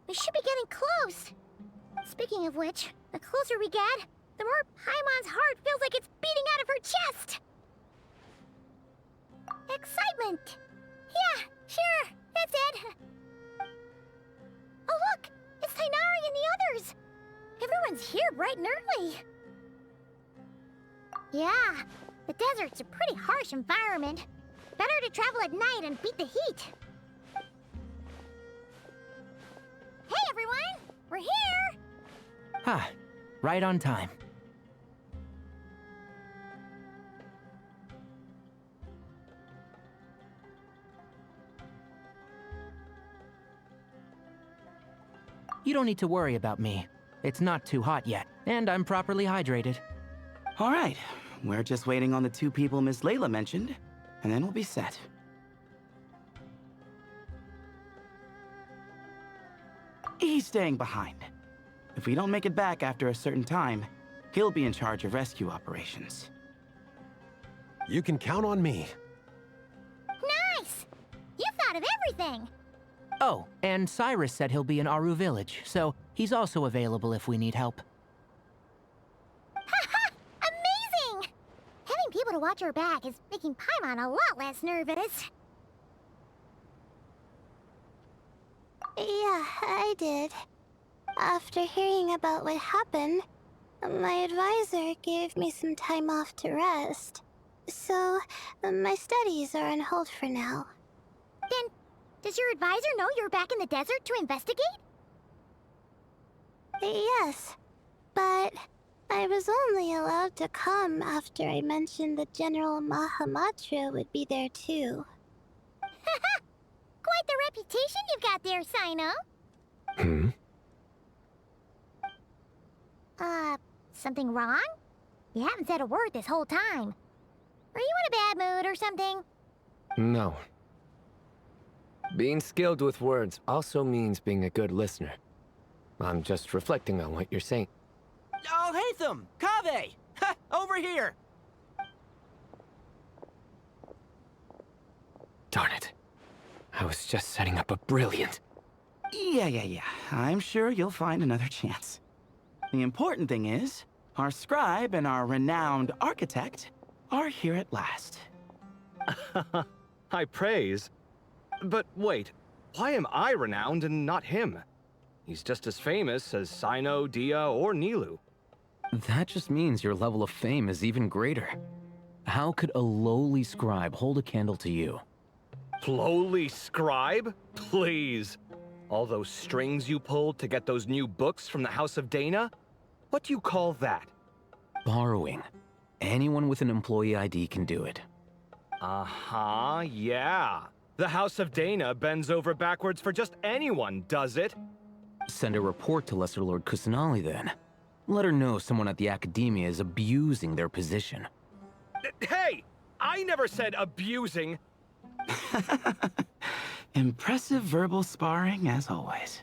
We should be getting close. Speaking of which, the closer we get, the more Paimon's heart feels like it's beating out of her chest. Excitement! Yeah, sure, that's it. Oh look! It's Tighnari and the others! Everyone's here bright and early. Yeah, the desert's a pretty harsh environment. Better to travel at night and beat the heat. Hey everyone! We're here! Ah, right on time. You don't need to worry about me. It's not too hot yet, and I'm properly hydrated. All right, we're just waiting on the two people Miss Layla mentioned, and then we'll be set. He's staying behind. If we don't make it back after a certain time, he'll be in charge of rescue operations. You can count on me. Nice! You thought of everything! Oh, and Cyrus said he'll be in Aru Village, so he's also available if we need help. Haha! Amazing! Having people to watch our back is making Paimon a lot less nervous. Yeah, I did. After hearing about what happened, my advisor gave me some time off to rest. So, my studies are on hold for now. Then, does your advisor know you're back in the desert to investigate? Yes, but I was only allowed to come after I mentioned that General Mahamatra would be there too. Haha! Quite the reputation you've got there, Cyno. Something wrong? You haven't said a word this whole time. Are you in a bad mood or something? No. Being skilled with words also means being a good listener. I'm just reflecting on what you're saying. Alhaitham! Kaveh! Ha! Over here! Darn it. I was just setting up a brilliant... Yeah. I'm sure you'll find another chance. The important thing is, our scribe and our renowned architect are here at last. High praise. But wait, why am I renowned and not him? He's just as famous as Cyno, Dia, or Nilou. That just means your level of fame is even greater. How could a lowly scribe hold a candle to you? Lowly scribe? Please. All those strings you pulled to get those new books from the House of Dana? What do you call that? Borrowing. Anyone with an employee ID can do it. Uh-huh, yeah. The House of Dana bends over backwards for just anyone, does it? Send a report to Lesser Lord Kusanali then. Let her know someone at the Academia is abusing their position. Hey! I never said abusing! Impressive verbal sparring, as always.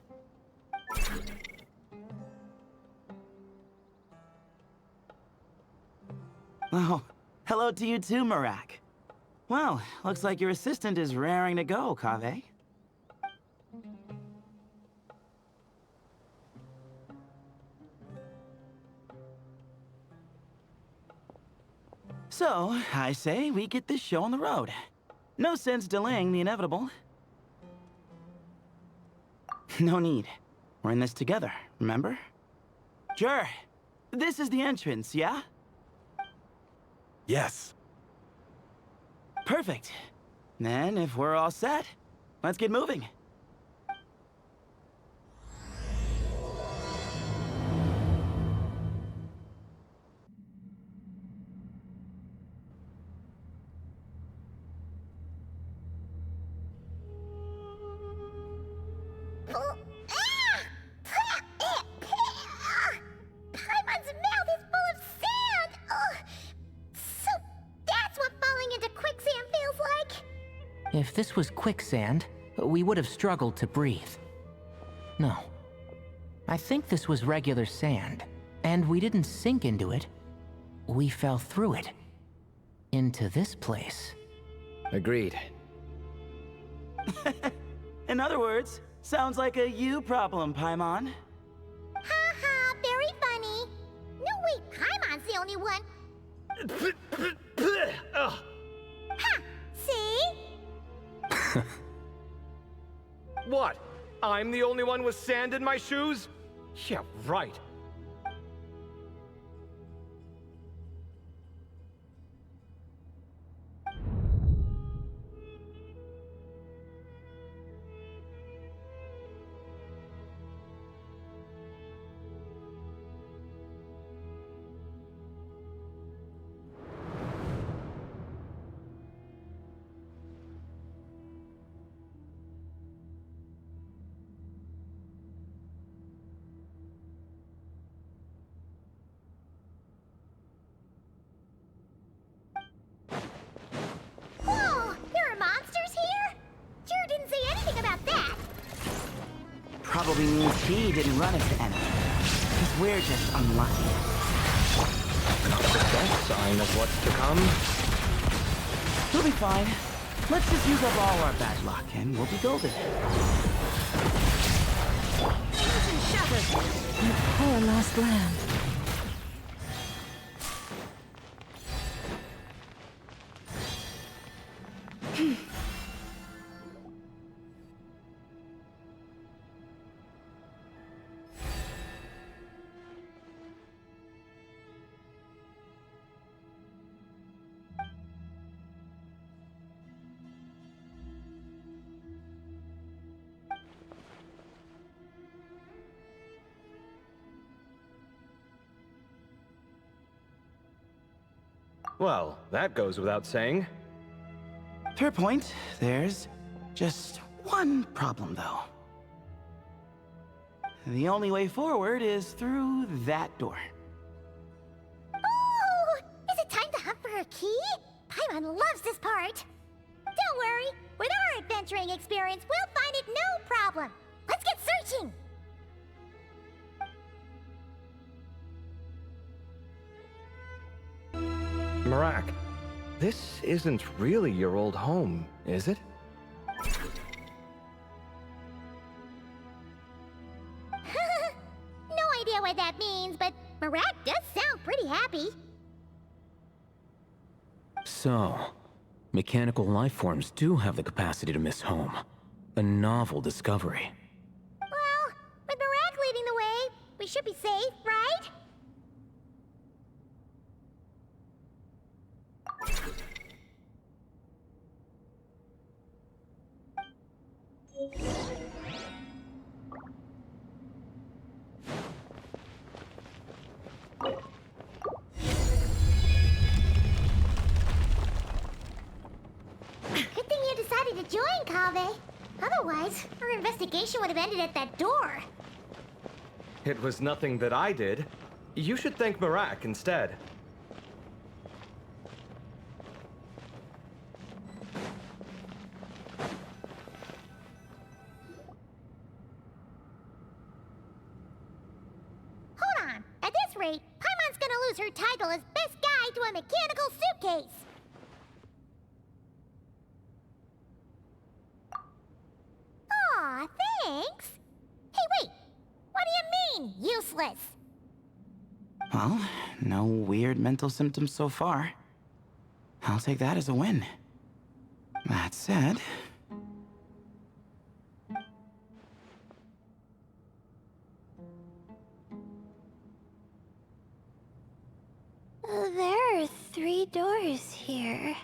Oh, hello to you too, Marak. Well, looks like your assistant is raring to go, Kaveh. So, I say we get this show on the road. No sense delaying the inevitable. No need. We're in this together, remember? Sure. This is the entrance, yeah? Yes. Perfect. Then, if we're all set, let's get moving. Paimon's mouth is full of sand! So that's what falling into quicksand feels like? If this was quicksand, we would have struggled to breathe. No. I think this was regular sand, and we didn't sink into it. We fell through it. Into this place. Agreed. In other words, Sounds like a you problem, Paimon. Ha ha, very funny. No, wait, Paimon's the only one. Ugh. Ha! See? What? I'm the only one with sand in my shoes? Yeah, right. Whoa! There are monsters here? Sure didn't say anything about that. Probably means he didn't run into any. Because we're just unlucky. Not the best sign of what's to come. We'll be fine. Let's just use up all our bad luck and we'll be golden. Poor lost land. Well, that goes without saying. Fair point. There's just one problem, though. The only way forward is through that door. Oh! Is it time to hunt for a key? Paimon loves this part. Don't worry. With our adventuring experience, we'll find it no problem. Let's get searching. Marak, this isn't really your old home, is it? No idea what that means, but Marak does sound pretty happy. So, mechanical life forms do have the capacity to miss home. A novel discovery. Well, with Marak leading the way, we should be safe, right? Good thing you decided to join, Kaveh. Otherwise, our investigation would have ended at that door. It was nothing that I did. You should thank Marak instead. Hold on. At this rate, Paimon's gonna lose her title as best guide to a mechanical suitcase. Aw, thanks. Hey, wait. What do you mean, useless? Well, no weird mental symptoms so far. I'll take that as a win. That said... There are 3 doors here.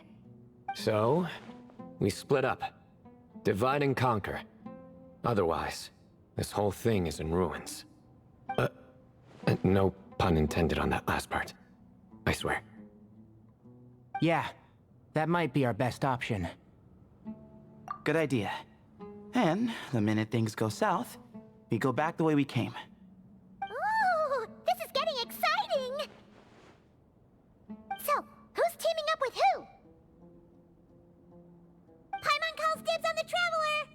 So, we split up. Divide and conquer. Otherwise, this whole thing is in ruins. No pun intended on that last part. I swear. Yeah, that might be our best option. Good idea. And the minute things go south, we go back the way we came. Ooh, this is getting exciting! So, who's teaming up with who? Paimon calls dibs on the Traveler!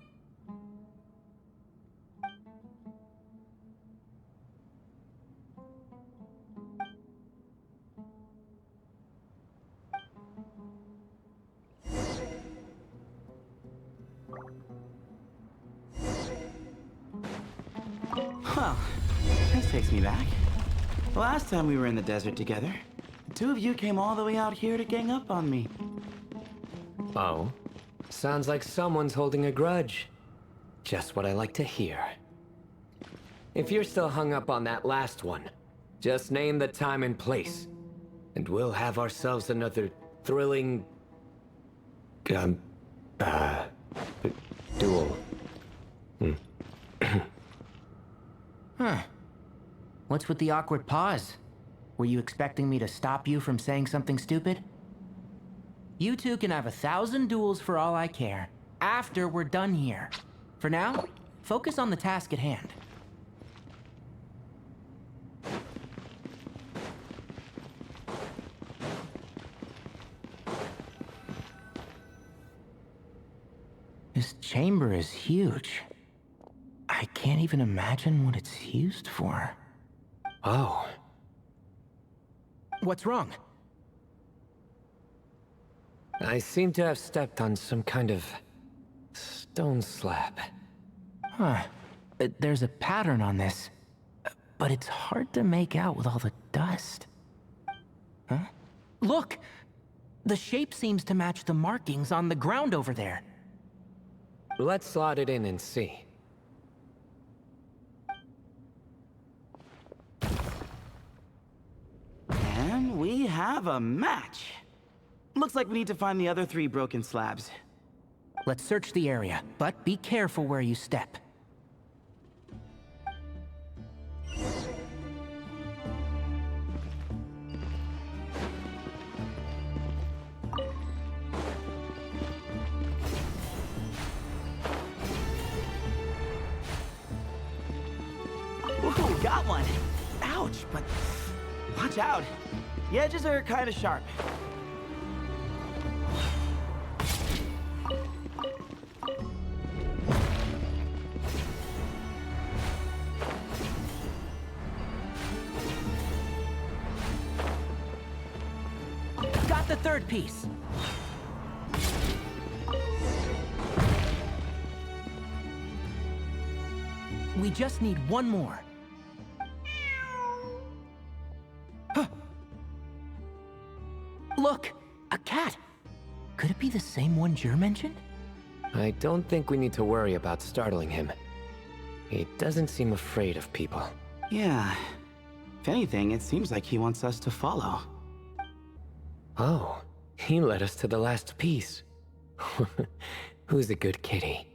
Well, this takes me back. The last time we were in the desert together, the two of you came all the way out here to gang up on me. Oh? Sounds like someone's holding a grudge. Just what I like to hear. If you're still hung up on that last one, just name the time and place, and we'll have ourselves another thrilling... duel. Huh. What's with the awkward pause? Were you expecting me to stop you from saying something stupid? You two can have 1,000 duels for all I care, after we're done here. For now, focus on the task at hand. This chamber is huge. I can't even imagine what it's used for. Oh. What's wrong? I seem to have stepped on some kind of stone slab. Huh. There's a pattern on this, but it's hard to make out with all the dust. Huh? Look! The shape seems to match the markings on the ground over there. Let's slot it in and see. And we have a match. Looks like we need to find the other 3 broken slabs. Let's search the area, but be careful where you step. Ooh, got one. Ouch, but watch out. The edges are kind of sharp. Got the 3rd piece. We just need one more. Huh. Look! A cat! Could it be the same one Jer mentioned? I don't think we need to worry about startling him. He doesn't seem afraid of people. Yeah. If anything, it seems like he wants us to follow. Oh, he led us to the last piece. Who's a good kitty?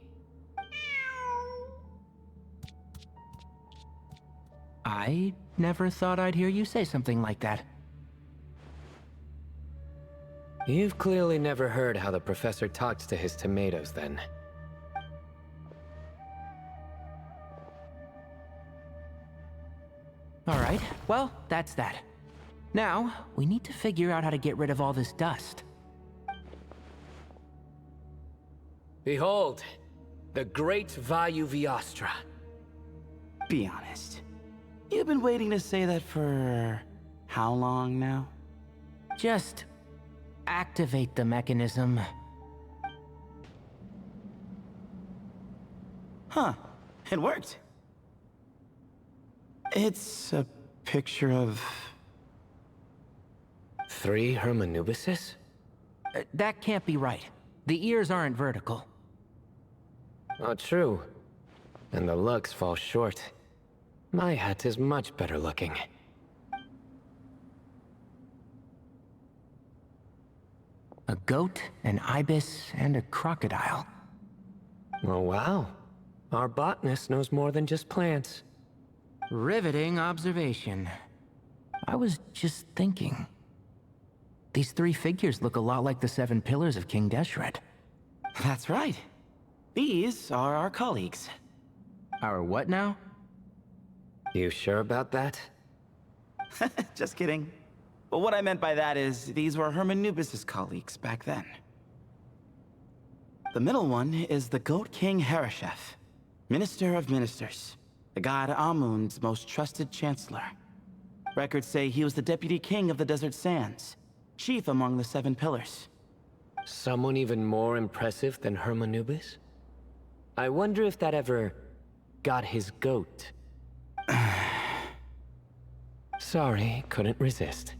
I never thought I'd hear you say something like that. You've clearly never heard how the professor talks to his tomatoes, then. Alright, well, that's that. Now, we need to figure out how to get rid of all this dust. Behold, the great Vayu Viastra. Be honest. You've been waiting to say that for how long now? Just activate the mechanism. Huh. It worked. It's a picture of... 3 Hermanubises? That can't be right. The ears aren't vertical. Oh, true. And the looks fall short. My hat is much better looking. A goat, an ibis, and a crocodile. Oh, wow. Our botanist knows more than just plants. Riveting observation. I was just thinking. These 3 figures look a lot like the 7 pillars of King Deshret. That's right. These are our colleagues. Our what now? You sure about that? Just kidding. But what I meant by that is, these were Hermanubis' colleagues back then. The middle one is the Goat King Hereshef, Minister of Ministers, the god Amun's most trusted chancellor. Records say he was the deputy king of the Desert Sands, chief among the 7 pillars. Someone even more impressive than Hermanubis? I wonder if that ever got his goat. Sorry, couldn't resist.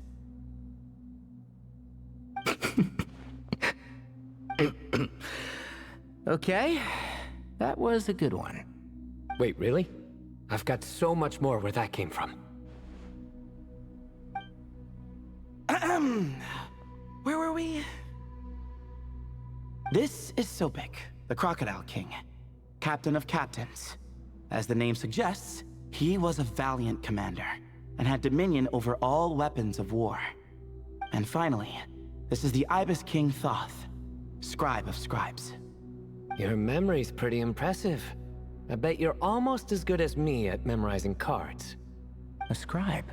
Okay, that was a good one. Wait, really? I've got so much more where that came from. Where were we? This is Sobek, the Crocodile King, Captain of Captains. As the name suggests, he was a valiant commander and had dominion over all weapons of war. And finally, this is the Ibis King Thoth, Scribe of Scribes. Your memory's pretty impressive. I bet you're almost as good as me at memorizing cards. A scribe?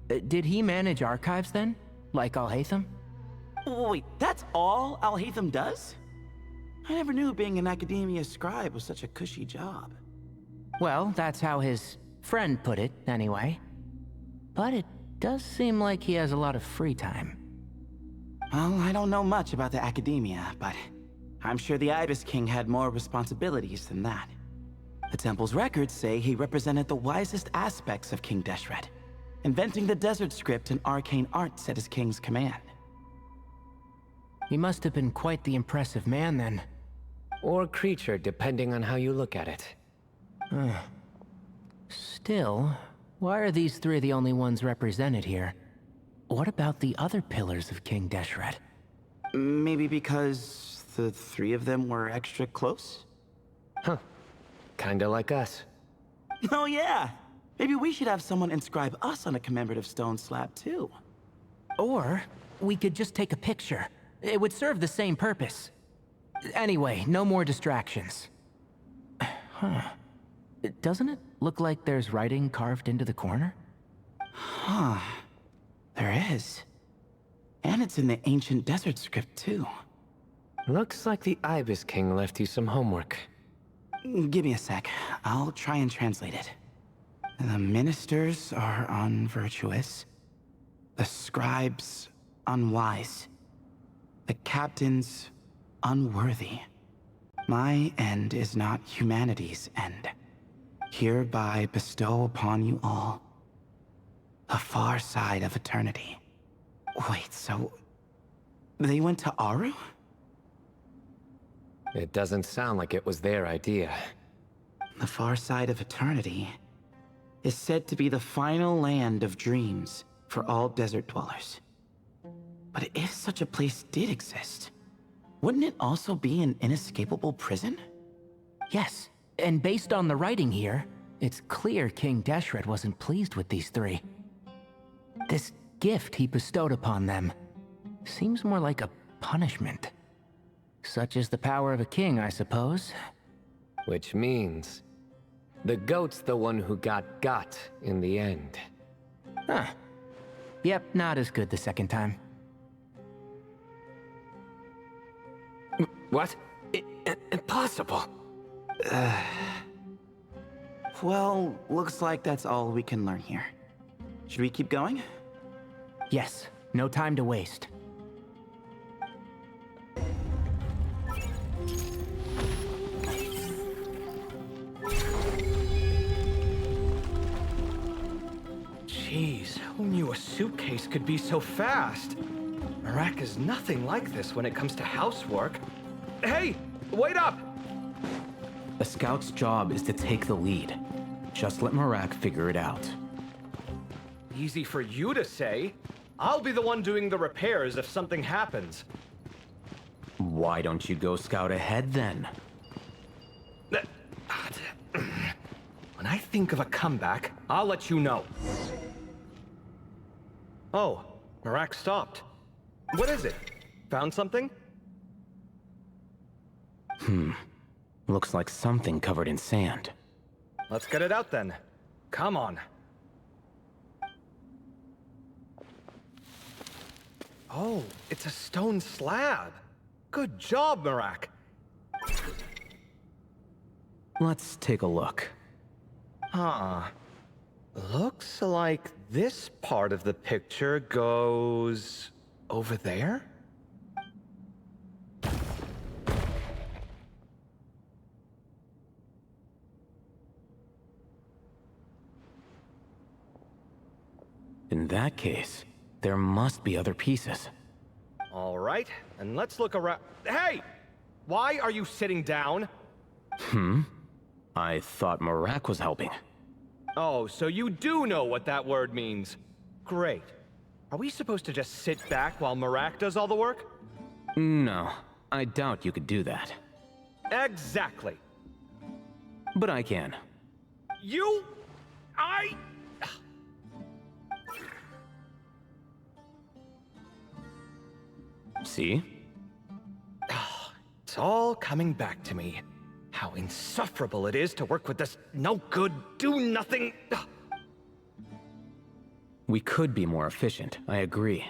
Did he manage archives then? Like Alhaitham? Wait, that's all Alhaitham does? I never knew being an academia scribe was such a cushy job. Well, that's how his friend put it, anyway. But it does seem like he has a lot of free time. Well, I don't know much about the academia, but I'm sure the Ibis King had more responsibilities than that. The temple's records say he represented the wisest aspects of King Deshret, inventing the desert script and arcane arts at his king's command. He must have been quite the impressive man then. Or creature, depending on how you look at it. Still, why are these three the only ones represented here? What about the other pillars of King Deshret? Maybe because the three of them were extra close? Huh. Kinda like us. Oh yeah! Maybe we should have someone inscribe us on a commemorative stone slab too. Or we could just take a picture. It would serve the same purpose. Anyway, no more distractions. Huh. Doesn't it look like there's writing carved into the corner? Huh. There is. And it's in the ancient desert script too. Looks like the Ibis King left you some homework. Give me a sec. I'll try and translate it. The ministers are unvirtuous. The scribes unwise. The captains unworthy. My end is not humanity's end. Hereby bestow upon you all the far side of eternity. Wait, so they went to Aru? It doesn't sound like it was their idea. The far side of eternity is said to be the final land of dreams for all desert dwellers. But if such a place did exist, wouldn't it also be an inescapable prison? Yes, and based on the writing here, it's clear King Deshret wasn't pleased with these three. This gift he bestowed upon them seems more like a punishment. Such is the power of a king, I suppose. Which means the goat's the one who got in the end. Huh. Yep, not as good the second time. What? Impossible. Well, looks like that's all we can learn here. Should we keep going? Yes, no time to waste. Jeez, who knew a suitcase could be so fast? Marak is nothing like this when it comes to housework. Hey, wait up! A scout's job is to take the lead. Just let Marak figure it out. Easy for you to say. I'll be the one doing the repairs if something happens. Why don't you go scout ahead then? When I think of a comeback, I'll let you know. Oh, Marak stopped. What is it? Found something? Looks like something covered in sand. Let's get it out then. Come on. Oh, it's a stone slab. Good job, Marak. Let's take a look. Huh. Looks like this part of the picture goes over there? In that case, there must be other pieces. All right, and let's look around. Hey! Why are you sitting down? I thought Marak was helping. Oh, so you do know what that word means. Great. Are we supposed to just sit back while Marak does all the work? No, I doubt you could do that. Exactly. But I can. See? It's all coming back to me. How insufferable it is to work with this no-good, do-nothing... We could be more efficient, I agree.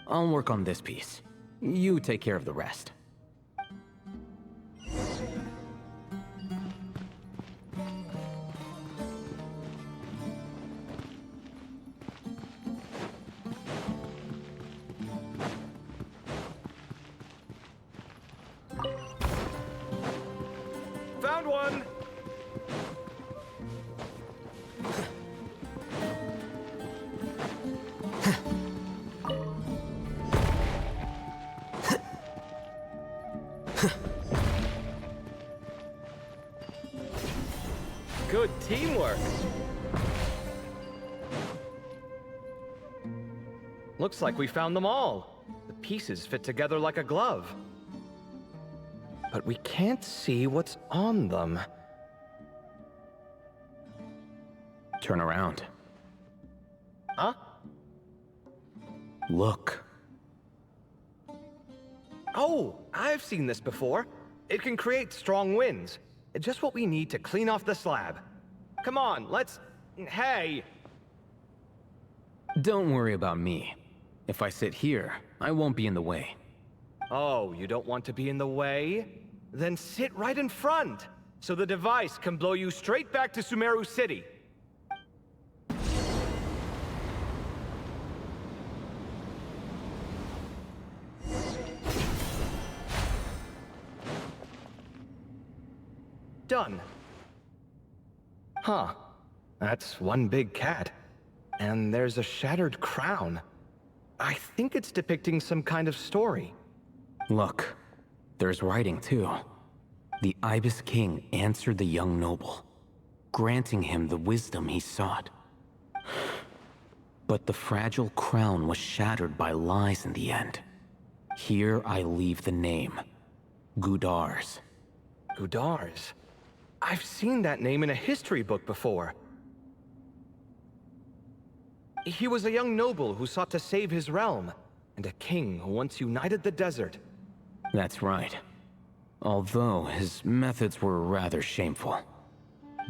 I'll work on this piece. You take care of the rest. Found one! Good teamwork. Looks like we found them all. The pieces fit together like a glove. But we can't see what's on them. Turn around. Huh? Look. Oh, I've seen this before. It can create strong winds. Just what we need to clean off the slab. Come on, let's... Hey! Don't worry about me. If I sit here, I won't be in the way. Oh, you don't want to be in the way? Then sit right in front, so the device can blow you straight back to Sumeru City. Done. Huh. That's one big cat. And there's a shattered crown. I think it's depicting some kind of story. Look, there's writing too. The Ibis King answered the young noble, granting him the wisdom he sought. But the fragile crown was shattered by lies in the end. Here I leave the name, Gudar's. Gudar's? I've seen that name in a history book before. He was a young noble who sought to save his realm, and a king who once united the desert. That's right. Although his methods were rather shameful.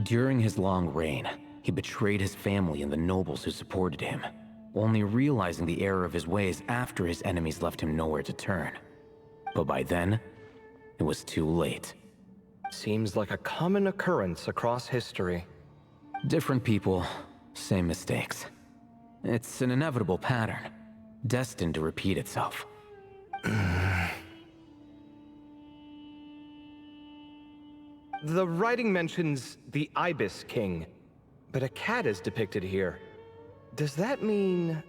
During his long reign, he betrayed his family and the nobles who supported him, only realizing the error of his ways after his enemies left him nowhere to turn. But by then, it was too late. Seems like a common occurrence across history. Different people, same mistakes. It's an inevitable pattern, destined to repeat itself. The writing mentions the Ibis King, but a cat is depicted here. Does that mean...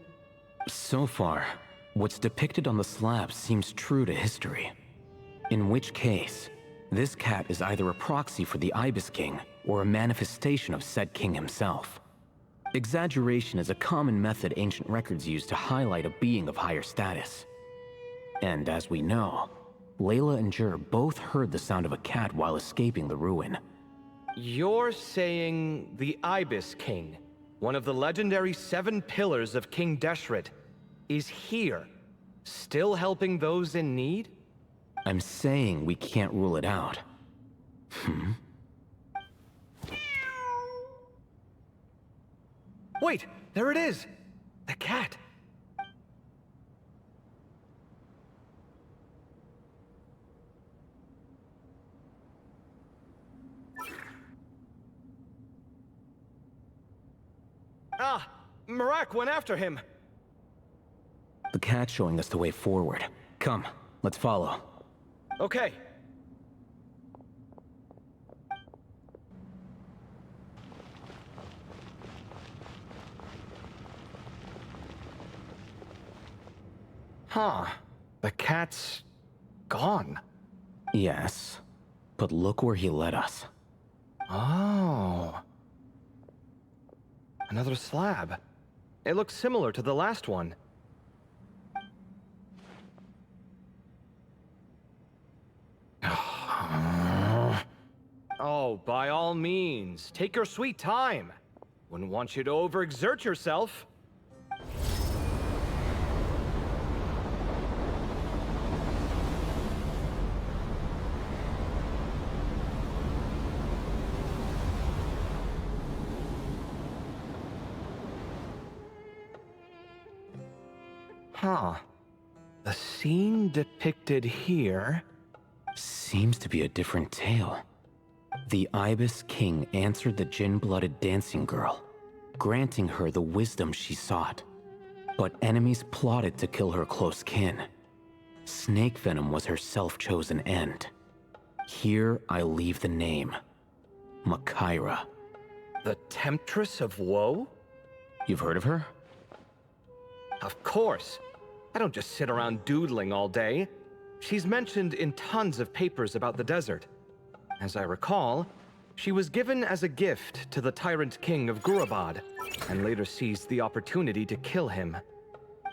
So far, what's depicted on the slab seems true to history. In which case, this cat is either a proxy for the Ibis King or a manifestation of said king himself. Exaggeration is a common method ancient records use to highlight a being of higher status. And as we know, Layla and Jur both heard the sound of a cat while escaping the ruin. You're saying the Ibis King, one of the legendary 7 pillars of King Deshret, is here, still helping those in need? I'm saying we can't rule it out. Wait, there it is! The cat! Ah! Marak went after him! The cat's showing us the way forward. Come, let's follow. Okay. Huh. The cat's gone. Yes, but look where he led us. Oh. Another slab. It looks similar to the last one. Oh, by all means, take your sweet time. Wouldn't want you to overexert yourself. Huh. The scene depicted here... Seems to be a different tale. The Ibis King answered the Jinn-blooded dancing girl, granting her the wisdom she sought. But enemies plotted to kill her close kin. Snake venom was her self-chosen end. Here I leave the name. Makaira. The Temptress of Woe? You've heard of her? Of course. I don't just sit around doodling all day. She's mentioned in tons of papers about the desert. As I recall, she was given as a gift to the Tyrant King of Gurabad, and later seized the opportunity to kill him.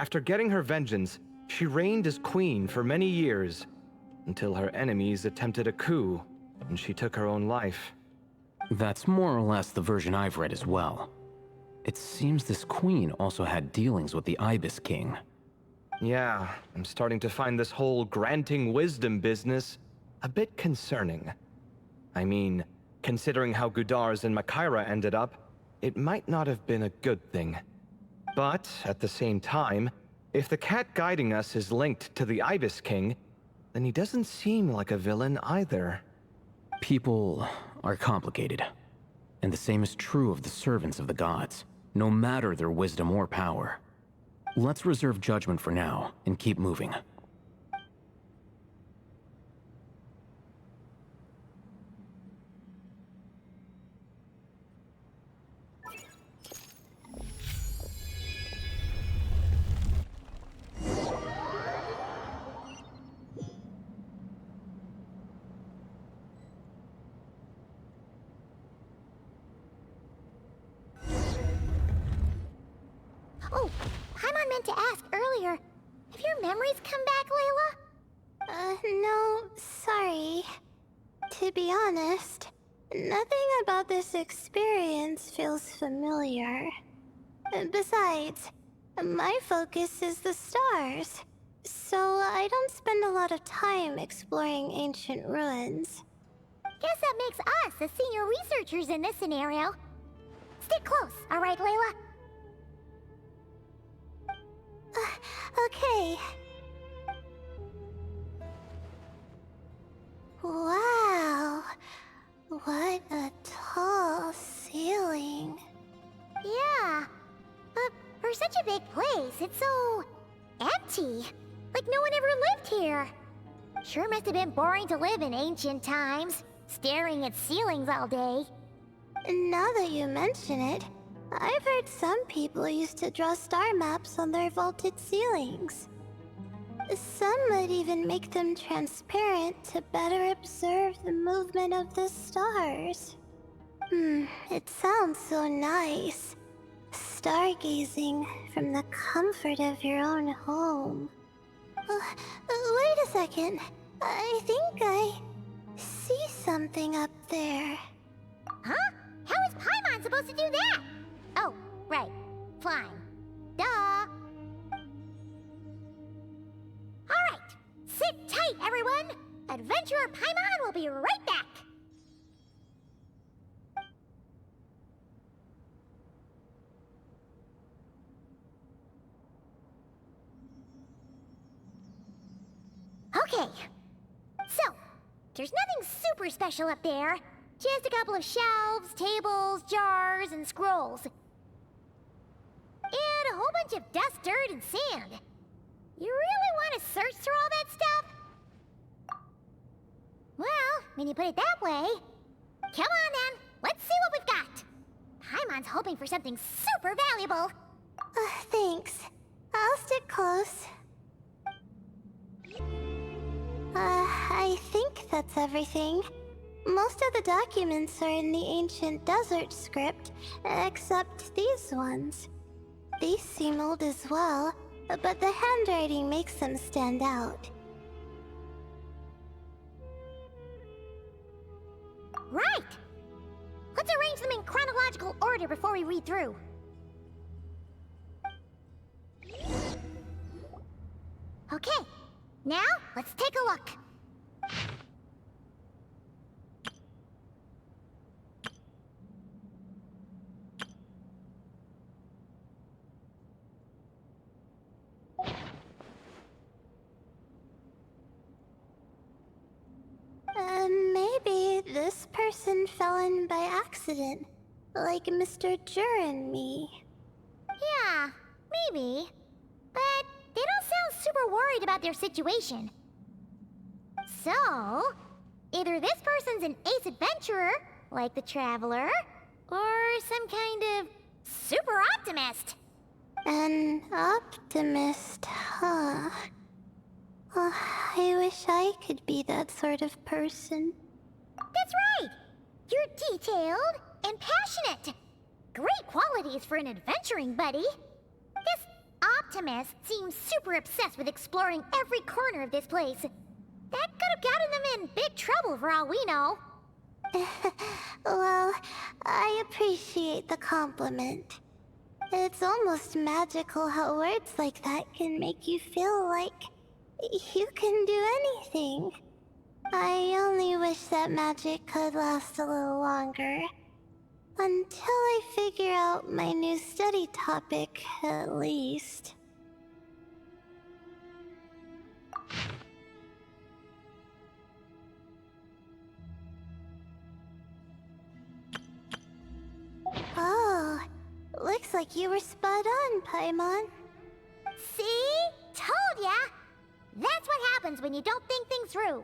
After getting her vengeance, she reigned as queen for many years, until her enemies attempted a coup, and she took her own life. That's more or less the version I've read as well. It seems this queen also had dealings with the Ibis King. Yeah, I'm starting to find this whole granting wisdom business a bit concerning. I mean, considering how Gudars and Makaira ended up, it might not have been a good thing. But, at the same time, if the cat guiding us is linked to the Ibis King, then he doesn't seem like a villain either. People are complicated. And the same is true of the servants of the gods, no matter their wisdom or power. Let's reserve judgment for now, and keep moving. Oh, Paimon meant to ask earlier. Have your memories come back, Layla? No, sorry. To be honest, nothing about this experience feels familiar. Besides, my focus is the stars, so I don't spend a lot of time exploring ancient ruins. Guess that makes us the senior researchers in this scenario. Stick close, all right, Layla? Okay. Wow. What a tall ceiling. Yeah. But for such a big place, it's so empty. Like no one ever lived here. Sure must have been boring to live in ancient times, staring at ceilings all day. Now that you mention it, I've heard some people used to draw star maps on their vaulted ceilings. Some might even make them transparent to better observe the movement of the stars. It sounds so nice. Stargazing from the comfort of your own home. Wait a second. I think I see something up there. Huh? How is Paimon supposed to do that? Oh, right. Flying. Duh. Alright. Sit tight, everyone. Adventurer Paimon will be right back. Okay. So, there's nothing super special up there. Just a couple of shelves, tables, jars, and scrolls. And a whole bunch of dust, dirt, and sand. You really want to search through all that stuff? Well, when you put it that way... Come on then, let's see what we've got. Paimon's hoping for something super valuable. Thanks. I'll stick close. I think that's everything. Most of the documents are in the ancient desert script, except these ones. These seem old as well, but the handwriting makes them stand out. Right! Let's arrange them in chronological order before we read through. Okay, now let's take a look. Maybe this person fell in by accident, like Mr. Jur and me. Yeah, maybe. But they don't sound super worried about their situation. So, either this person's an ace adventurer, like the Traveler, or some kind of super optimist. An optimist, huh? Oh, I wish I could be that sort of person. That's right! You're detailed and passionate. Great qualities for an adventuring buddy. This optimist seems super obsessed with exploring every corner of this place. That could have gotten them in big trouble for all we know. Well, I appreciate the compliment. It's almost magical how words like that can make you feel like you can do anything. I only wish that magic could last a little longer. Until I figure out my new study topic, at least. Oh, looks like you were spot on, Paimon. See? Told ya! That's what happens when you don't think things through.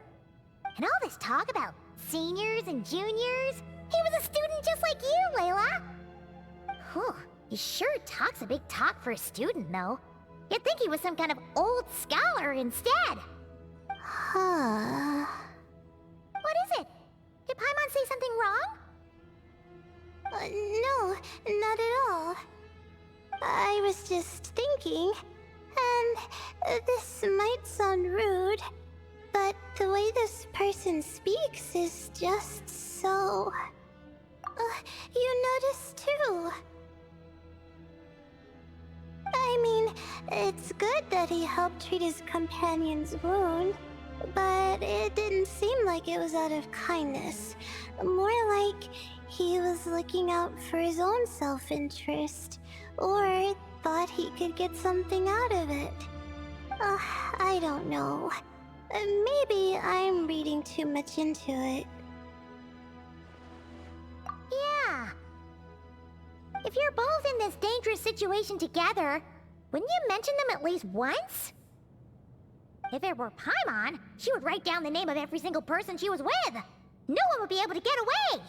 And all this talk about seniors and juniors, he was a student just like you, Layla. Whew, he sure talks a big talk for a student, though. You'd think he was some kind of old scholar instead. Huh. What is it? Did Paimon say something wrong? No, not at all. I was just thinking, and this might sound rude, but the way this person speaks is just so... you notice too. I mean, it's good that he helped treat his companion's wound, but it didn't seem like it was out of kindness. More like he was looking out for his own self-interest, or thought he could get something out of it. I don't know. Maybe I'm reading too much into it. Yeah. If you're both in this dangerous situation together, wouldn't you mention them at least once? If it were Paimon, she would write down the name of every single person she was with. No one would be able to get away.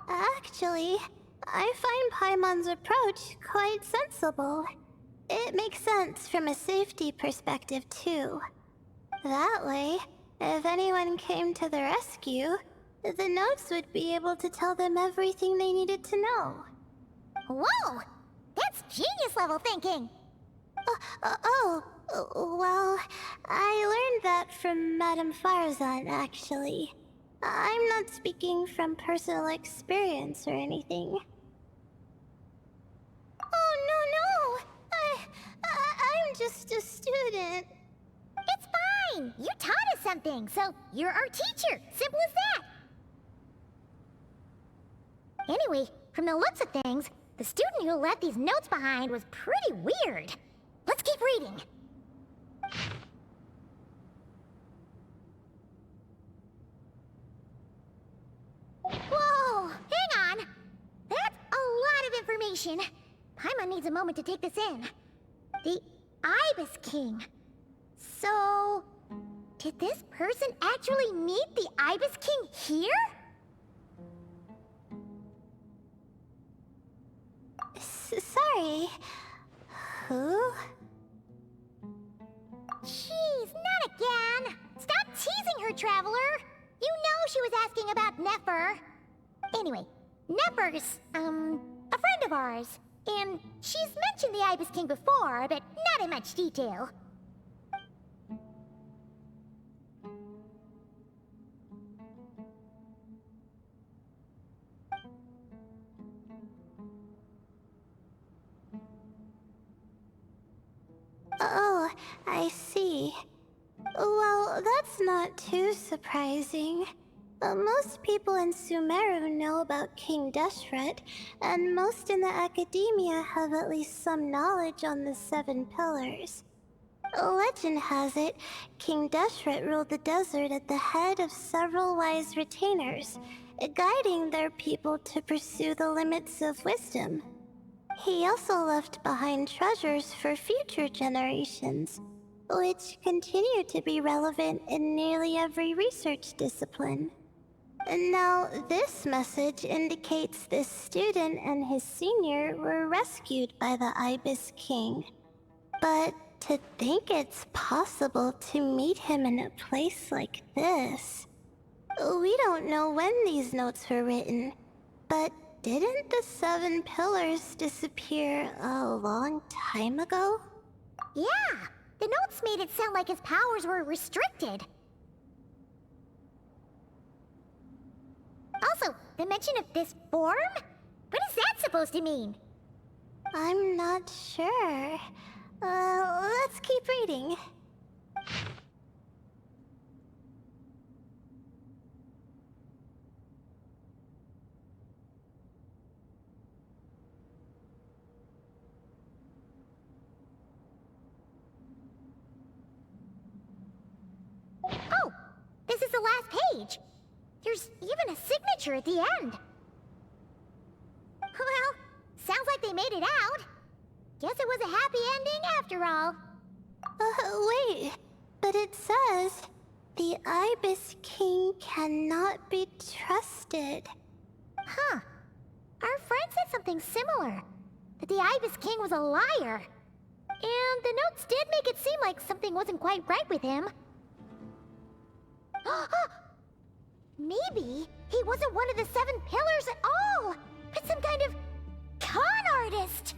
Actually, I find Paimon's approach quite sensible. It makes sense from a safety perspective, too. That way, if anyone came to the rescue, the notes would be able to tell them everything they needed to know. Whoa! That's genius-level thinking! Well, I learned that from Madame Farazan, actually. I'm not speaking from personal experience or anything. Oh, no! I'm just a student. It's fine! You taught us something, so you're our teacher. Simple as that. Anyway, from the looks of things, the student who left these notes behind was pretty weird. Let's keep reading. Whoa! Hang on! That's a lot of information. Paimon needs a moment to take this in. The Ibis King. So... did this person actually meet the Ibis King here? Sorry. Who? Jeez, not teasing her, Traveler. You know she was asking about Nefer. Anyway, Nefer's, a friend of ours. And she's mentioned the Ibis King before, but not in much detail. Oh, I see. Well, that's not too surprising. Most people in Sumeru know about King Deshret, and most in the academia have at least some knowledge on the Seven Pillars. Legend has it, King Deshret ruled the desert at the head of several wise retainers, guiding their people to pursue the limits of wisdom. He also left behind treasures for future generations, which continue to be relevant in nearly every research discipline. Now, this message indicates this student and his senior were rescued by the Ibis King. But to think it's possible to meet him in a place like this... We don't know when these notes were written, but didn't the Seven Pillars disappear a long time ago? Yeah, the notes made it sound like his powers were restricted. Also, the mention of this form? What is that supposed to mean? I'm not sure. Let's keep reading. Oh, this is the last page. There's even a signature at the end. Well, sounds like they made it out. Guess it was a happy ending after all. Wait. But it says, the Ibis King cannot be trusted. Huh. Our friend said something similar. That the Ibis King was a liar. And the notes did make it seem like something wasn't quite right with him. Maybe he wasn't one of the Seven Pillars at all, but some kind of con artist.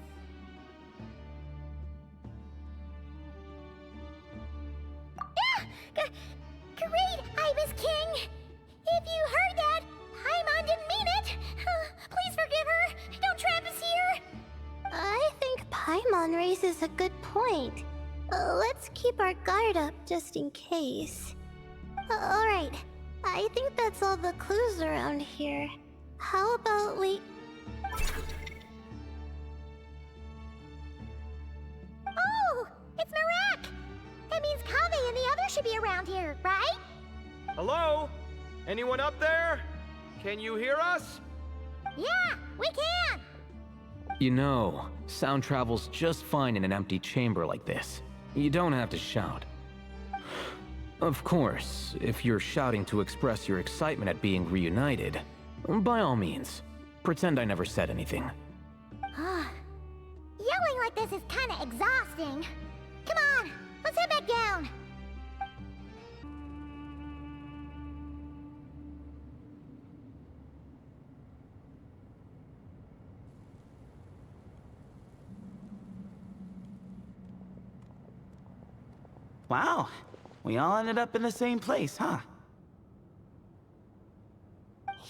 Great, Ibis King! If you heard that, Paimon didn't mean it! Please forgive her! Don't trap us here! I think Paimon raises a good point. Let's keep our guard up just in case. Alright, I think that's all the clues around here. How about we... Oh! It's Marak! That means Kaveh and the others should be around here, right? Hello? Anyone up there? Can you hear us? Yeah, we can! You know, sound travels just fine in an empty chamber like this. You don't have to shout. Of course, if you're shouting to express your excitement at being reunited, by all means, pretend I never said anything. Yelling like this is kinda exhausting. Come on, let's head back down. Wow, we all ended up in the same place, huh?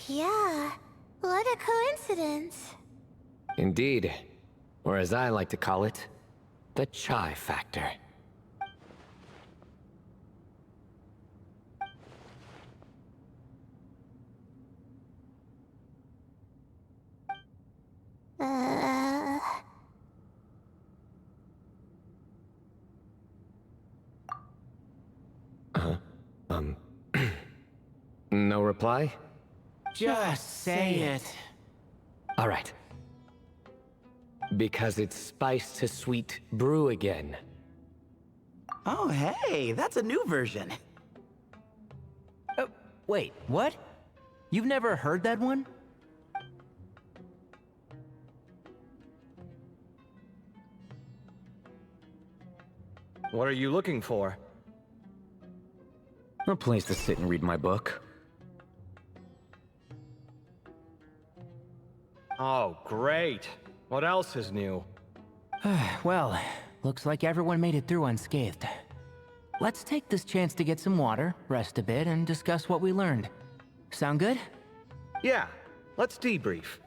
Yeah, what a coincidence. Indeed. Or as I like to call it, the chai factor. No reply? Just say it. All right. Because it's spice to sweet brew again. Oh, hey, that's a new version. Wait, what? You've never heard that one? What are you looking for? A place to sit and read my book. Oh, great. What else is new? Well, looks like everyone made it through unscathed. Let's take this chance to get some water, rest a bit, and discuss what we learned. Sound good? Yeah, let's debrief.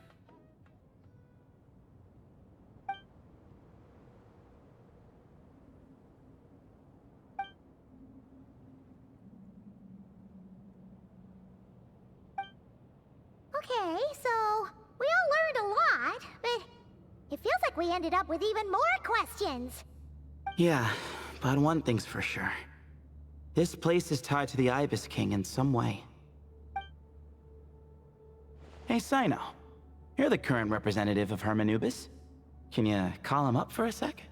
Okay, so we all learned a lot, but it feels like we ended up with even more questions. Yeah, but one thing's for sure. This place is tied to the Ibis King in some way. Hey, Cyno. You're the current representative of Hermanubis. Can you call him up for a sec?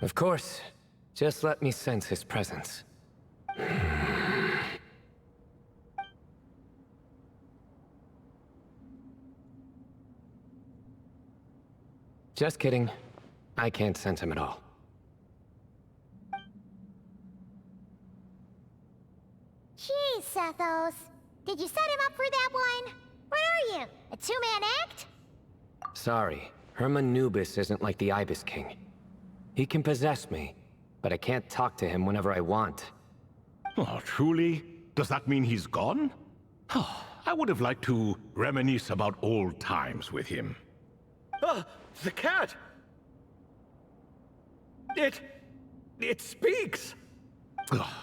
Of course. Just let me sense his presence. Just kidding. I can't sense him at all. Jeez, Sethos. Did you set him up for that one? What are you, a two-man act? Sorry, Hermanubis isn't like the Ibis King. He can possess me, but I can't talk to him whenever I want. Oh, truly? Does that mean he's gone? Oh, I would have liked to reminisce about old times with him. Ah, the cat! It speaks!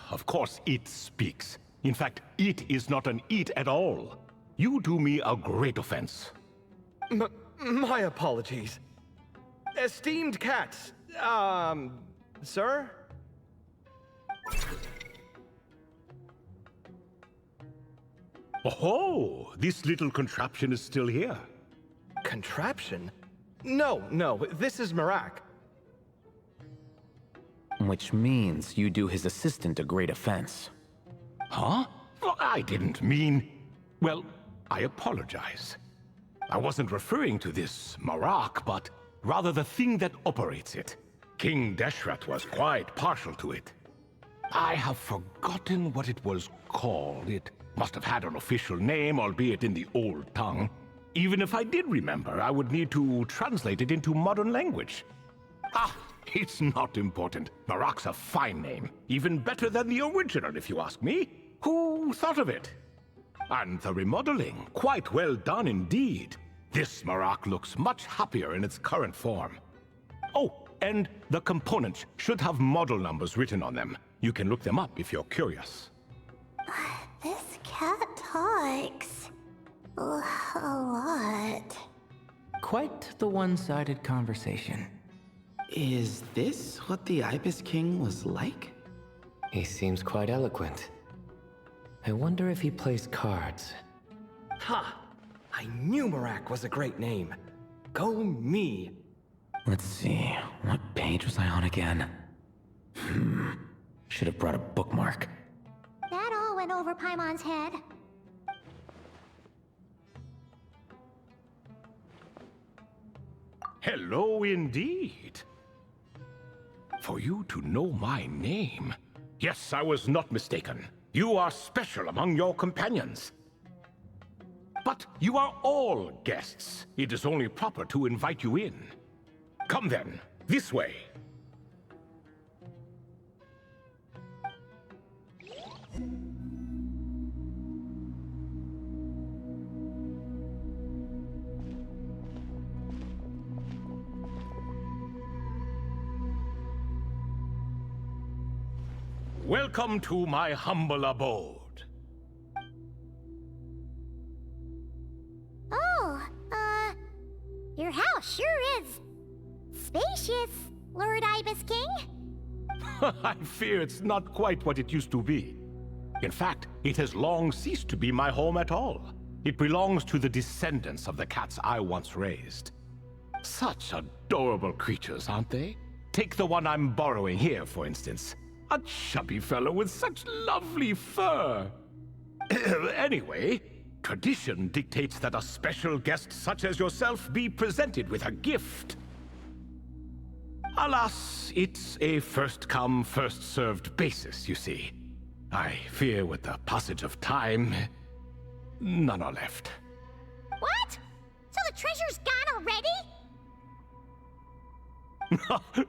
Of course it speaks. In fact, it is not an it at all. You do me a great offense. My apologies. Esteemed cats, sir? Oh, this little contraption is still here. Contraption? No, this is Marak. Which means you do his assistant a great offense. Huh? Well, I didn't mean... Well, I apologize. I wasn't referring to this Marak, but rather the thing that operates it. King Deshret was quite partial to it. I have forgotten what it was called. It must have had an official name, albeit in the old tongue. Even if I did remember, I would need to translate it into modern language. Ah, it's not important. Marak's a fine name. Even better than the original, if you ask me. Who thought of it? And the remodeling, quite well done indeed. This Marak looks much happier in its current form. Oh, and the components should have model numbers written on them. You can look them up if you're curious. This cat talks a lot. Quite the one-sided conversation. Is this what the Ibis King was like? He seems quite eloquent. I wonder if he plays cards. Ha! I knew Marak was a great name. Go me! Let's see, what page was I on again? Should have brought a bookmark. That all went over Paimon's head. Hello indeed. For you to know my name. Yes, I was not mistaken. You are special among your companions. But you are all guests. It is only proper to invite you in. Come then, this way. Welcome to my humble abode. Oh, your house sure is spacious, Lord Ibis King. I fear it's not quite what it used to be. In fact, it has long ceased to be my home at all. It belongs to the descendants of the cats I once raised. Such adorable creatures, aren't they? Take the one I'm borrowing here, for instance. A chubby fellow with such lovely fur. Anyway, tradition dictates that a special guest such as yourself be presented with a gift. Alas, it's a first-come, first-served basis, you see. I fear with the passage of time, none are left. What? So the treasure's gone already?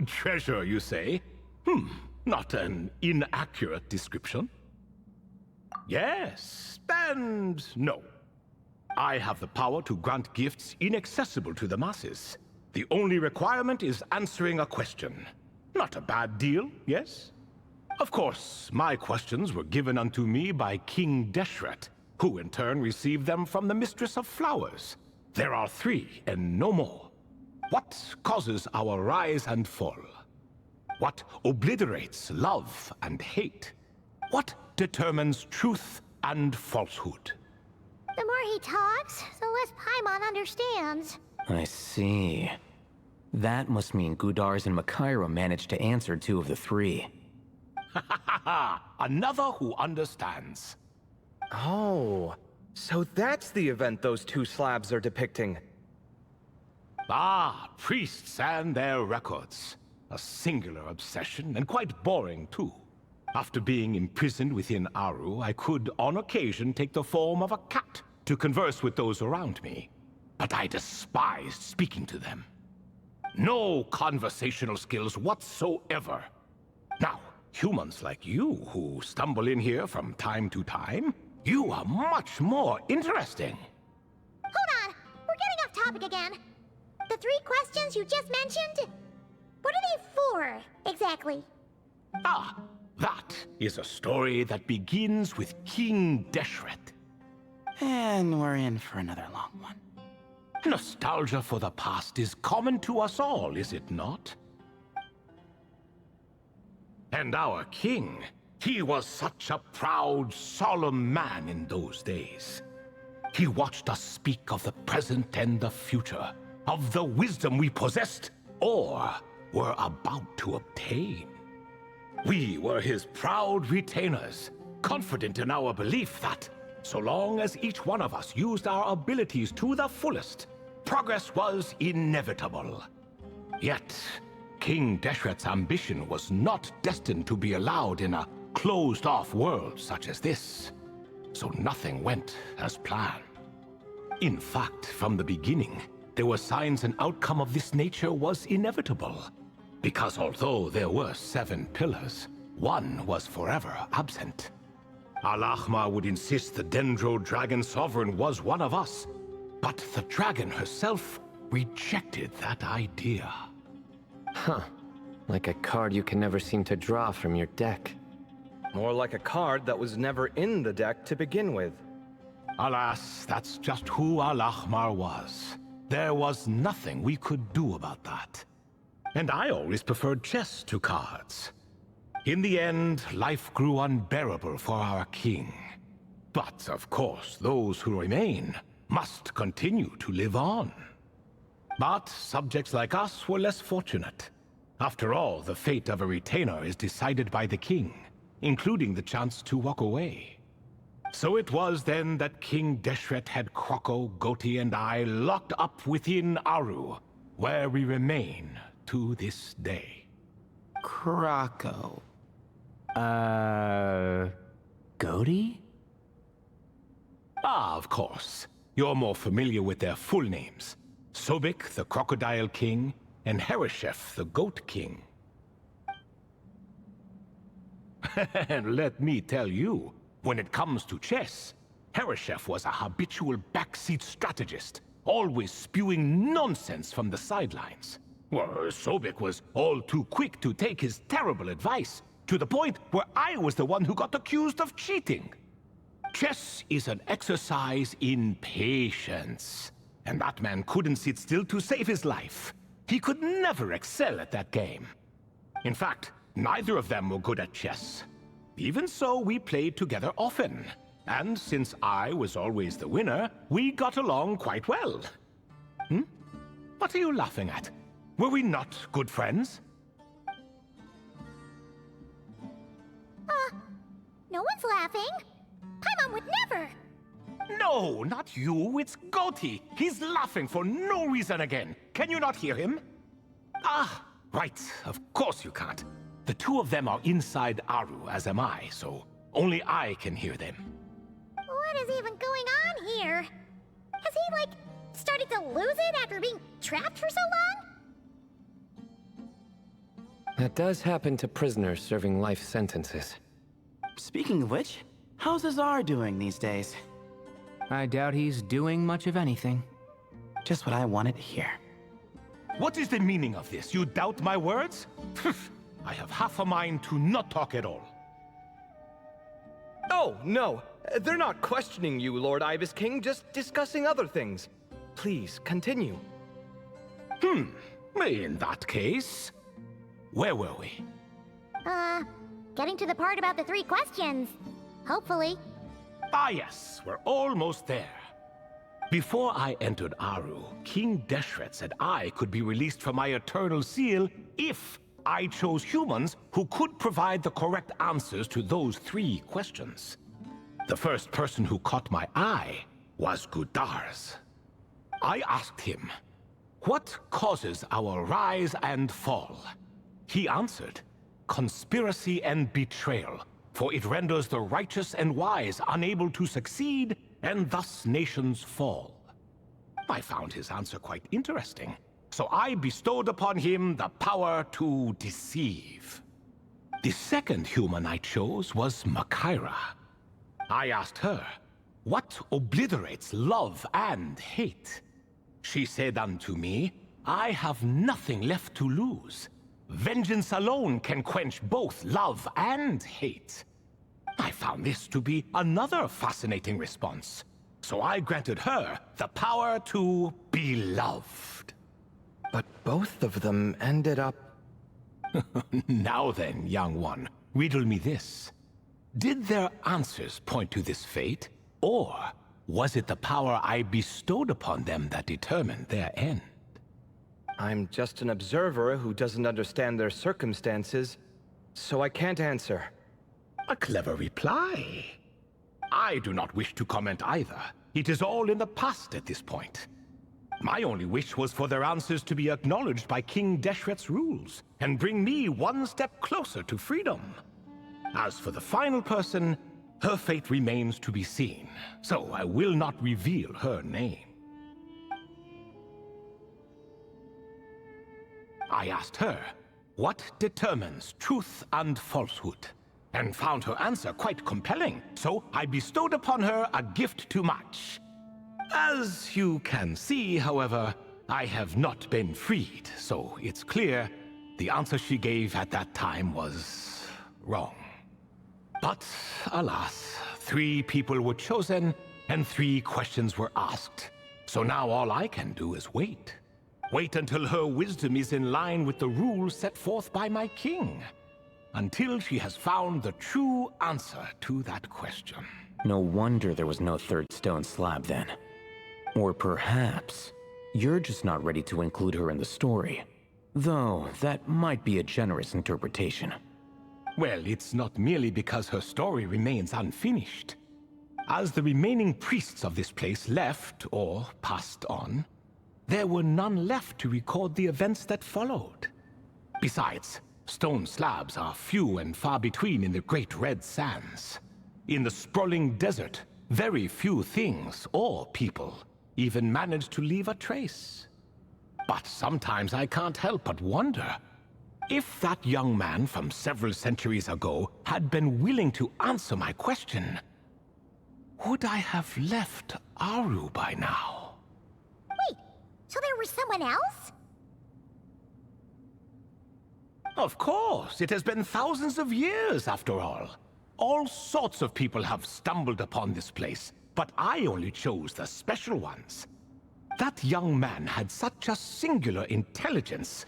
Treasure, you say? Not an inaccurate description. Yes, and no. I have the power to grant gifts inaccessible to the masses. The only requirement is answering a question. Not a bad deal, yes? Of course, my questions were given unto me by King Deshret, who in turn received them from the Mistress of Flowers. There are 3, and no more. What causes our rise and fall? What obliterates love and hate? What determines truth and falsehood? The more he talks, the less Paimon understands. I see. That must mean Gudars and Makaira managed to answer 2 of the 3. Another who understands. Oh, so that's the event those 2 slabs are depicting. Ah, priests and their records. A singular obsession, and quite boring too. After being imprisoned within Aru, I could, on occasion, take the form of a cat to converse with those around me. But I despised speaking to them. No conversational skills whatsoever. Now, humans like you who stumble in here from time to time, you are much more interesting. Hold on! We're getting off topic again. The 3 questions you just mentioned? What are they for, exactly? Ah, that is a story that begins with King Deshret. And we're in for another long one. Nostalgia for the past is common to us all, is it not? And our king, he was such a proud, solemn man in those days. He watched us speak of the present and the future, of the wisdom we possessed, or were about to obtain. We were his proud retainers, confident in our belief that, so long as each one of us used our abilities to the fullest, progress was inevitable. Yet, King Deshret's ambition was not destined to be allowed in a closed-off world such as this, so nothing went as planned. In fact, from the beginning, there were signs an outcome of this nature was inevitable. Because although there were 7 pillars, one was forever absent. Alhaitham would insist the Dendro Dragon Sovereign was one of us, but the dragon herself rejected that idea. Huh. Like a card you can never seem to draw from your deck. More like a card that was never in the deck to begin with. Alas, that's just who Alhaitham was. There was nothing we could do about that. And I always preferred chess to cards. In the end, life grew unbearable for our king. But of course, those who remain must continue to live on. But subjects like us were less fortunate. After all, the fate of a retainer is decided by the king, including the chance to walk away. So it was then that King Deshret had Kroko, Goti, and I locked up within Aru, where we remain to this day. Kroko. Goti? Ah, of course. You're more familiar with their full names. Sobek, the Crocodile King, and Hereshef, the Goat King. And let me tell you, when it comes to chess, Hereshef was a habitual backseat strategist, always spewing nonsense from the sidelines. Well, Sobek was all too quick to take his terrible advice, to the point where I was the one who got accused of cheating. Chess is an exercise in patience, and that man couldn't sit still to save his life. He could never excel at that game. In fact, neither of them were good at chess. Even so, we played together often, and since I was always the winner, we got along quite well. What are you laughing at? Were we not good friends? No one's laughing. Paimon would never. No, not you. It's Goti. He's laughing for no reason again. Can you not hear him? Ah, right. Of course you can't. The two of them are inside Aru, as am I, so Only I can hear them. What is even going on here? Has he, like, started to lose it after being trapped for so long? That does happen to prisoners serving life sentences. Speaking of which, how's Azar doing these days? I doubt he's doing much of anything. Just what I wanted to hear. What is the meaning of this? You doubt my words? I have half a mind to not talk at all. Oh, no. They're not questioning you, Lord Ibis King, just discussing other things. Please, continue. In that case, where were we? Getting to the part about the 3 questions. Hopefully. Ah yes, we're almost there. Before I entered Aru, King Deshret said I could be released from my eternal seal if I chose humans who could provide the correct answers to those 3 questions. The first person who caught my eye was Gudars. I asked him, what causes our rise and fall? He answered, conspiracy and betrayal, for it renders the righteous and wise unable to succeed, and thus nations fall. I found his answer quite interesting, so I bestowed upon him the power to deceive. The second human I chose was Makaira. I asked her, what obliterates love and hate? She said unto me, I have nothing left to lose. Vengeance alone can quench both love and hate. I found this to be another fascinating response, so I granted her the power to be loved. But both of them ended up... Now then, young one, riddle me this. Did their answers point to this fate, or was it the power I bestowed upon them that determined their end? I'm just an observer who doesn't understand their circumstances, so I can't answer. A clever reply. I do not wish to comment either. It is all in the past at this point. My only wish was for their answers to be acknowledged by King Deshret's rules, and bring me one step closer to freedom. As for the final person, her fate remains to be seen, so I will not reveal her name. I asked her, what determines truth and falsehood? And found her answer quite compelling, so I bestowed upon her a gift to match. As you can see, however, I have not been freed, so it's clear the answer she gave at that time was wrong. But alas, 3 people were chosen, and 3 questions were asked. So now all I can do is wait. Wait until her wisdom is in line with the rules set forth by my king. Until she has found the true answer to that question. No wonder there was no 3rd stone slab then. Or perhaps you're just not ready to include her in the story. Though, that might be a generous interpretation. Well, it's not merely because her story remains unfinished. As the remaining priests of this place left, or passed on, there were none left to record the events that followed. Besides, stone slabs are few and far between in the Great Red Sands. In the sprawling desert, very few things or people even manage to leave a trace. But sometimes I can't help but wonder, if that young man from several centuries ago had been willing to answer my question, would I have left Aru by now? Wait, so there was someone else? Of course, it has been thousands of years after all. All sorts of people have stumbled upon this place, but I only chose the special ones. That young man had such a singular intelligence,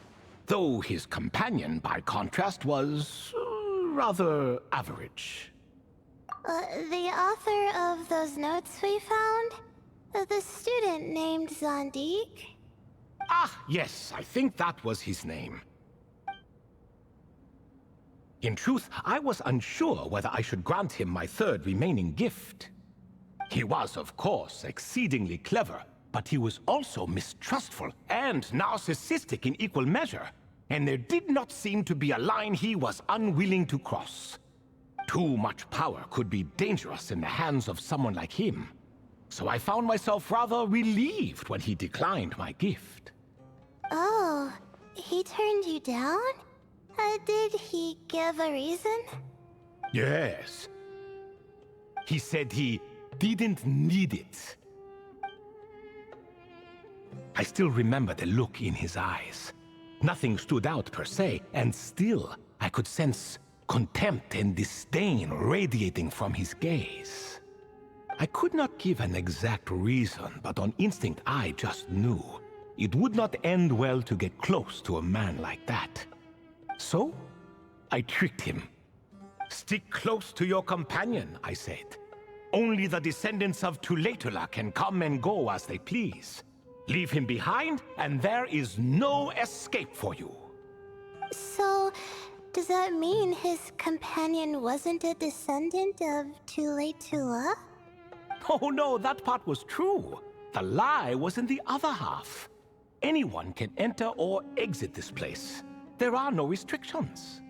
though his companion, by contrast, was rather average. The author of those notes we found? The student named Zandik? Ah, yes, I think that was his name. In truth, I was unsure whether I should grant him my 3rd remaining gift. He was, of course, exceedingly clever, but he was also mistrustful and narcissistic in equal measure, and there did not seem to be a line he was unwilling to cross. Too much power could be dangerous in the hands of someone like him. So I found myself rather relieved when he declined my gift. Oh, he turned you down? Did he give a reason? Yes. He said he didn't need it. I still remember the look in his eyes. Nothing stood out per se, and still I could sense contempt and disdain radiating from his gaze. I could not give an exact reason, but on instinct I just knew it would not end well to get close to a man like that. So, I tricked him. Stick close to your companion, I said. Only the descendants of Tighnari can come and go as they please. Leave him behind, and there is no escape for you. So, does that mean his companion wasn't a descendant of Tighnari? Oh no, that part was true. The lie was in the other half. Anyone can enter or exit this place. There are no restrictions.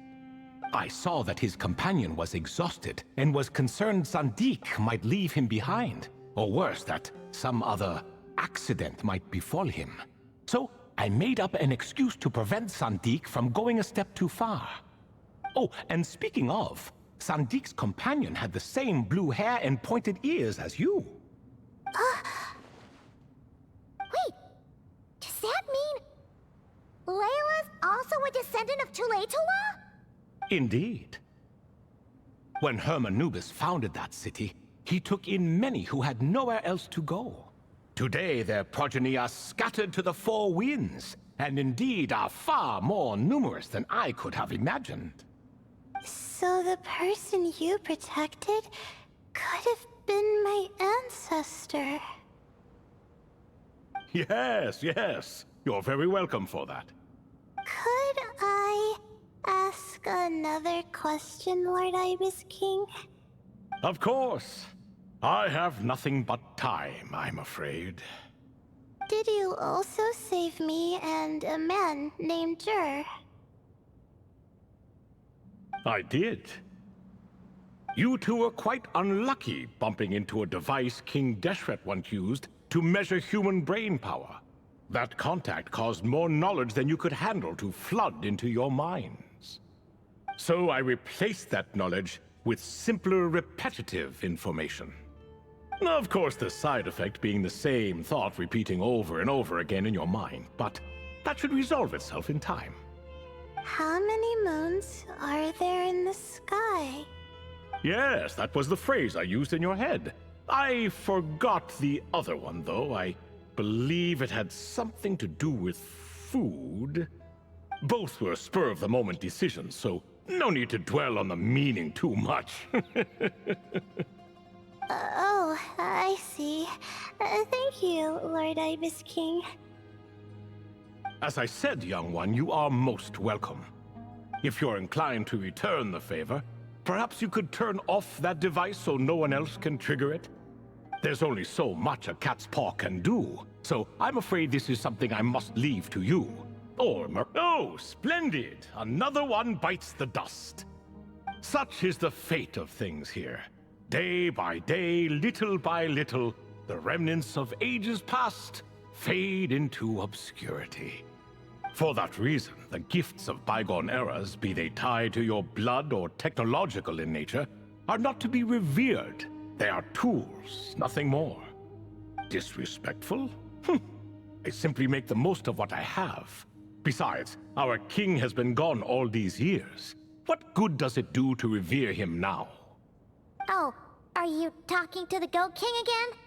I saw that his companion was exhausted and was concerned Zandik might leave him behind, or worse, that some other accident might befall him. So I made up an excuse to prevent Zandik from going a step too far. Oh, and speaking of, Sandik's companion had the same blue hair and pointed ears as you. Wait, does that mean Layla's also a descendant of Tighnari? Indeed. When Hermanubis founded that city, he took in many who had nowhere else to go. Today, their progeny are scattered to the four winds, and indeed are far more numerous than I could have imagined. So the person you protected could have been my ancestor. Yes, yes. You're very welcome for that. Could I ask another question, Lord Ibis King? Of course. I have nothing but time, I'm afraid. Did you also save me and a man named Jur? I did. You two were quite unlucky bumping into a device King Deshret once used to measure human brain power. That contact caused more knowledge than you could handle to flood into your minds. So I replaced that knowledge with simpler, repetitive information. Of course, the side effect being the same thought repeating over and over again in your mind, but that should resolve itself in time. How many moons are there in the sky? Yes, that was the phrase I used in your head. I forgot the other one, though. I believe it had something to do with food. Both were spur-of-the-moment decisions, so no need to dwell on the meaning too much. Oh, I see. Thank you, Lord Ibis King. As I said, young one, you are most welcome. If you're inclined to return the favor, perhaps you could turn off that device so no one else can trigger it? There's only so much a cat's paw can do, so I'm afraid this is something I must leave to you. Oh, splendid! Another one bites the dust. Such is the fate of things here. Day by day, little by little, the remnants of ages past fade into obscurity. For that reason, the gifts of bygone eras, be they tied to your blood or technological in nature, are not to be revered. They are tools, nothing more. Disrespectful? I simply make the most of what I have. Besides, our king has been gone all these years. What good does it do to revere him now? Oh, are you talking to the Goat King again?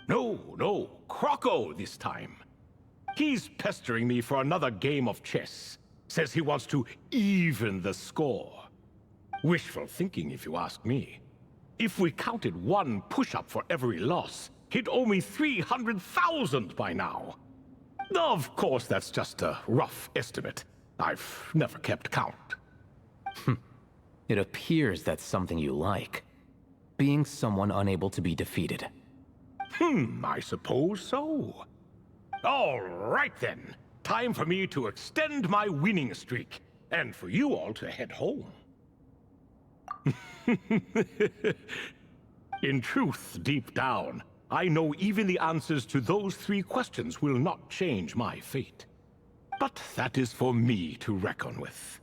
No, Croco this time. He's pestering me for another game of chess. Says he wants to even the score. Wishful thinking, if you ask me. If we counted one push-up for every loss, he'd owe me 300,000 by now. Of course, that's just a rough estimate. I've never kept count. It appears that's something you like. Being someone unable to be defeated. I suppose so. All right then. Time for me to extend my winning streak. and for you all to head home. In truth, deep down, I know even the answers to those 3 questions will not change my fate. But that is for me to reckon with.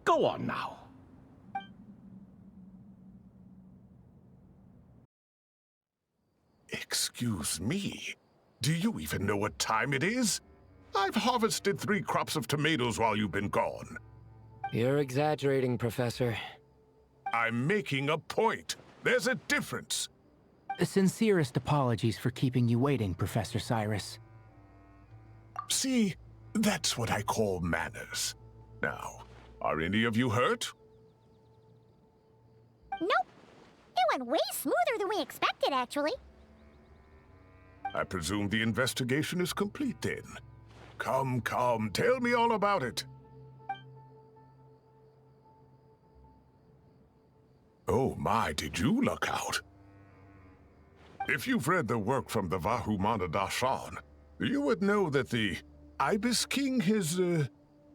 Go on now. Excuse me, do you even know what time it is? I've harvested 3 crops of tomatoes while you've been gone. You're exaggerating, Professor. I'm making a point. There's a difference. Sincerest apologies for keeping you waiting, Professor Cyrus. See, that's what I call manners. Now, are any of you hurt? Nope. It went way smoother than we expected, actually. I presume the investigation is complete then. Come, tell me all about it. Oh my, did you luck out? If you've read the work from the Vahumana Dashan, you would know that the Ibis King has,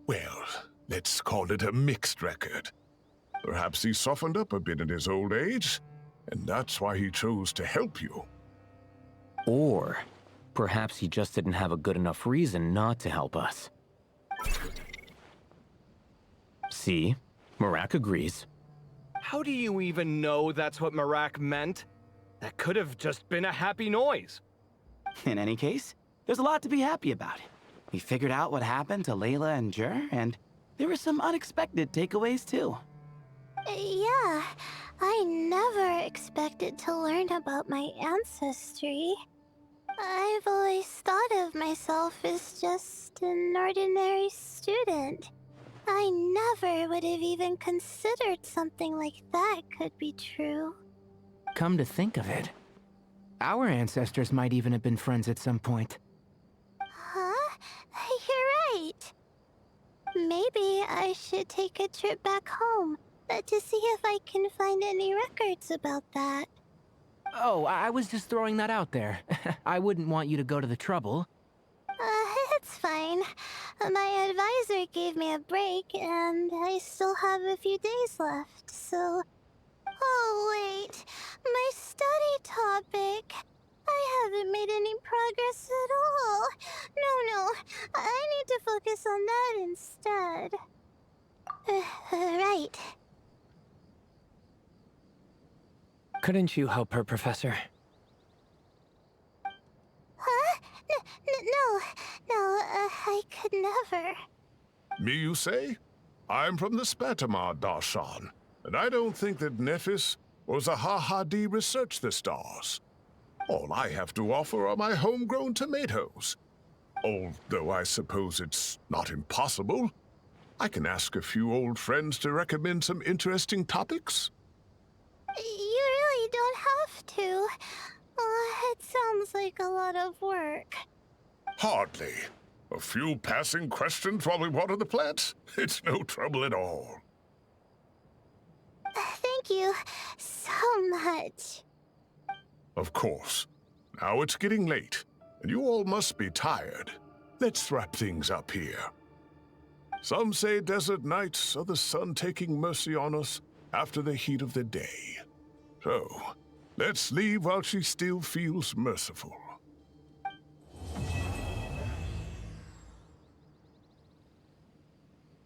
well, let's call it a mixed record. Perhaps he softened up a bit in his old age, and that's why he chose to help you. Or perhaps he just didn't have a good enough reason not to help us. See? Marak agrees. How do you even know that's what Marak meant? That could have just been a happy noise. In any case, there's a lot to be happy about. We figured out what happened to Layla and Jur, and there were some unexpected takeaways too. Yeah, I never expected to learn about my ancestry. I've always thought of myself as just an ordinary student. I never would have even considered something like that could be true. Come to think of it, our ancestors might even have been friends at some point. Huh? You're right. Maybe I should take a trip back home to see if I can find any records about that. Oh, I was just throwing that out there. I wouldn't want you to go to the trouble. It's fine. My advisor gave me a break, and I still have a few days left, so... Oh, wait. My study topic. I haven't made any progress at all. No. I need to focus on that instead. Right. Couldn't you help her, Professor? Huh? No, I could never. Me, you say? I'm from the Spatamar Darshan, and I don't think that Nephis or Zahahadi researched the stars. All I have to offer are my homegrown tomatoes. Although I suppose it's not impossible. I can ask a few old friends to recommend some interesting topics. You really don't have to. It sounds like a lot of work. Hardly. A few passing questions while we water the plants? It's no trouble at all. Thank you so much. Of course. Now it's getting late, and you all must be tired. Let's wrap things up here. Some say desert nights are the sun taking mercy on us after the heat of the day. So, let's leave while she still feels merciful.